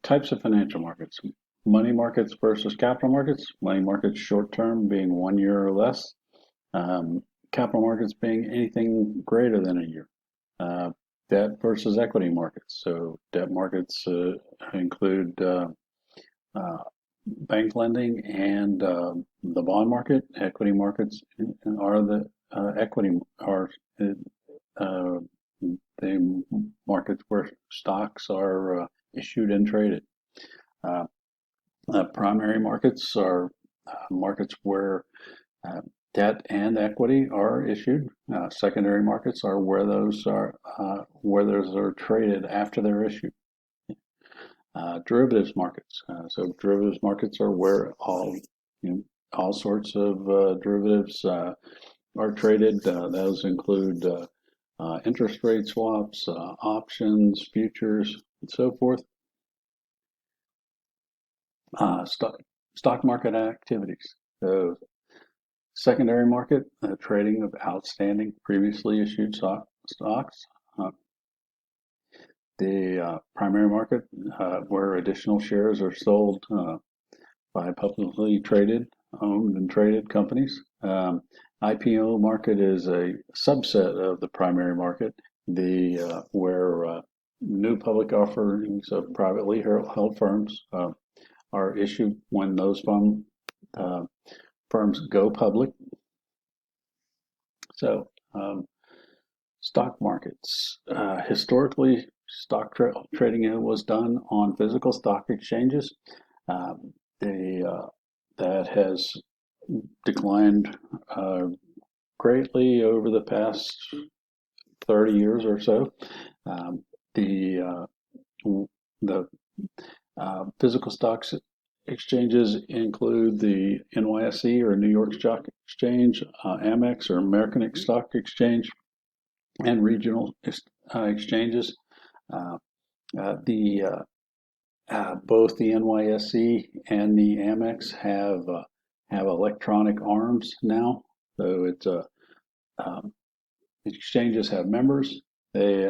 Types of financial markets. Money markets versus capital markets. Money markets short term being 1 year or less. Capital markets being anything greater than a year. Uh, Debt versus equity markets. So debt markets include bank lending and the bond market. Equity markets are uh, the markets where stocks are issued and traded. Uh, Primary markets are markets where uh, debt and equity are issued. Secondary markets are where those are traded after they're issued. Derivatives markets. So derivatives markets are where all sorts of derivatives are traded. Those include interest rate swaps, options, futures, and so forth. Stock market activities. So secondary market, trading of outstanding previously issued stocks. Uh, the primary market, where additional shares are sold by publicly owned and traded companies. IPO market is a subset of the primary market, the where new public offerings of privately held firms are issued when those firms go public. So, stock markets. Historically, trading was done on physical stock exchanges. Um, that has declined greatly over the past 30 years or so. Um, the physical stocks exchanges include the NYSE or New York Stock Exchange, Amex or American Stock Exchange, and regional exchanges. Uh, Both the NYSE and the Amex have electronic arms now, so it's exchanges have members. They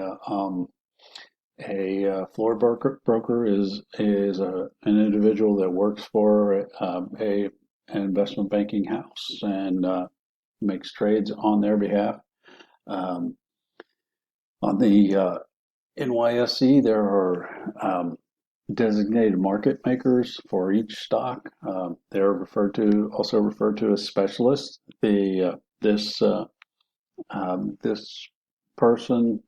A floor broker is an individual that works for an investment banking house and makes trades on their behalf. Um, on the NYSE, there are designated market makers for each stock. They're also referred to as specialists. This person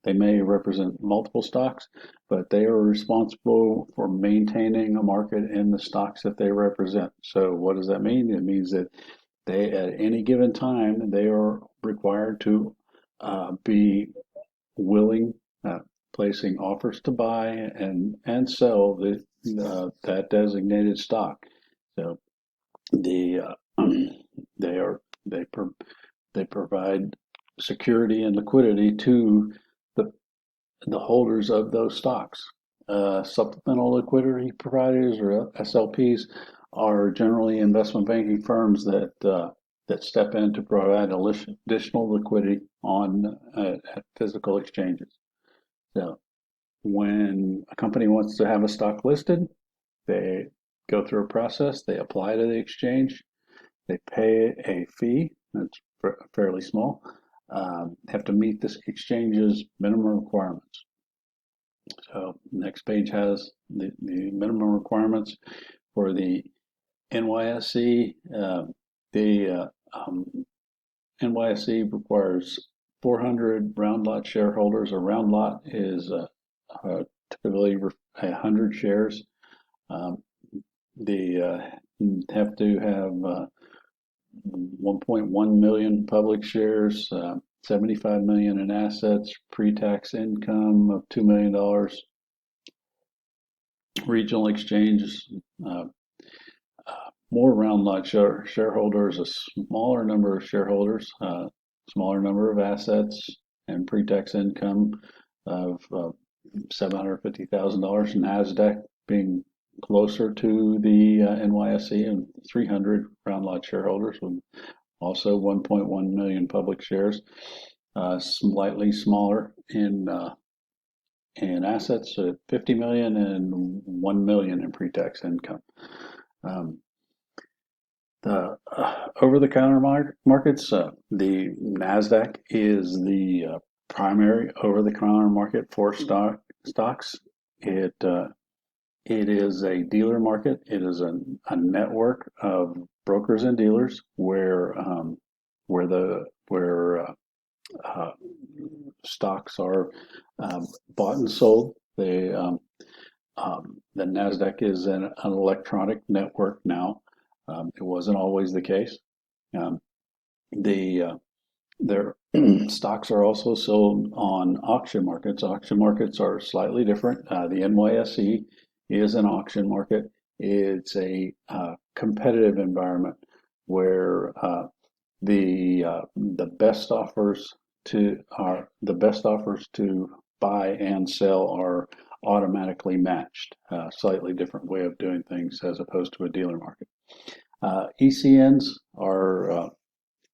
they may represent multiple stocks, but they are responsible for maintaining a market in the stocks that they represent. So what does that mean? It means that they, at any given time, they are required to be willing, placing offers to buy and sell that designated stock. So the they are they pro- they provide security and liquidity to the the holders of those stocks. Supplemental liquidity providers or SLPs are generally investment banking firms that step in to provide additional liquidity on at physical exchanges. So when a company wants to have a stock listed, they go through a process. They apply to the exchange. They pay a fee. That's fairly small. Have to meet this exchange's minimum requirements. So next page has the minimum requirements for the NYSE. The NYSE requires 400 round lot shareholders. A round lot is typically 100 shares. They have to have 1.1 million public shares, 75 million in assets, pre-tax income of $2 million. Regional exchanges, more round lot shareholders, a smaller number of shareholders, smaller number of assets, and pre-tax income of $750,000. NASDAQ being closer to the NYSE, and 300 round lot shareholders with also 1.1 million public shares. Slightly smaller in assets, 50 million and 1 million in pre-tax income. Um, the over-the-counter markets, the Nasdaq is the primary over-the-counter market for stocks. It it is a dealer market. It is a network of brokers and dealers where uh, stocks are bought and sold. The Nasdaq is an electronic network now. It wasn't always the case. Um, the their stocks are also sold on auction markets. Auction markets are slightly different. The NYSE is an auction market. It's a competitive environment where the best offers to buy and sell are automatically matched. Slightly different way of doing things as opposed to a dealer market. ECNs are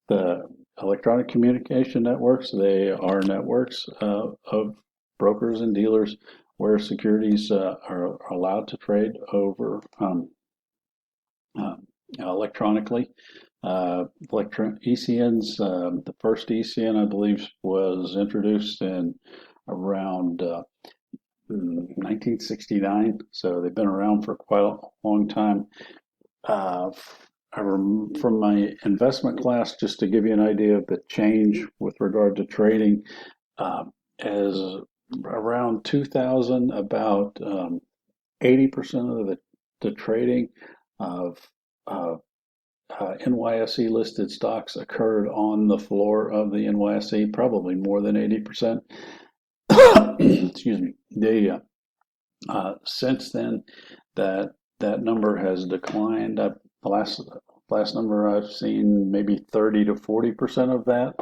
the electronic communication networks. They are networks of brokers and dealers where securities are allowed to trade over uh, electronically. ECNs, the first ECN, I believe, was introduced in around 1969, so they've been around for quite a long time. Uh, from my investment class, just to give you an idea of the change with regard to trading, as around 2000, about 80% of the trading of uh, NYSE listed stocks occurred on the floor of the NYSE, probably more than 80%. Excuse me. Since then, that number has declined. The last number I've seen, maybe 30 to 40% of that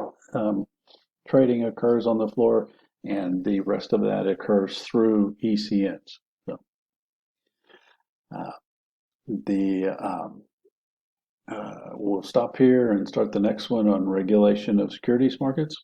trading occurs on the floor, and the rest of that occurs through ECNs. So, uh, the we'll stop here and start the next one on regulation of securities markets.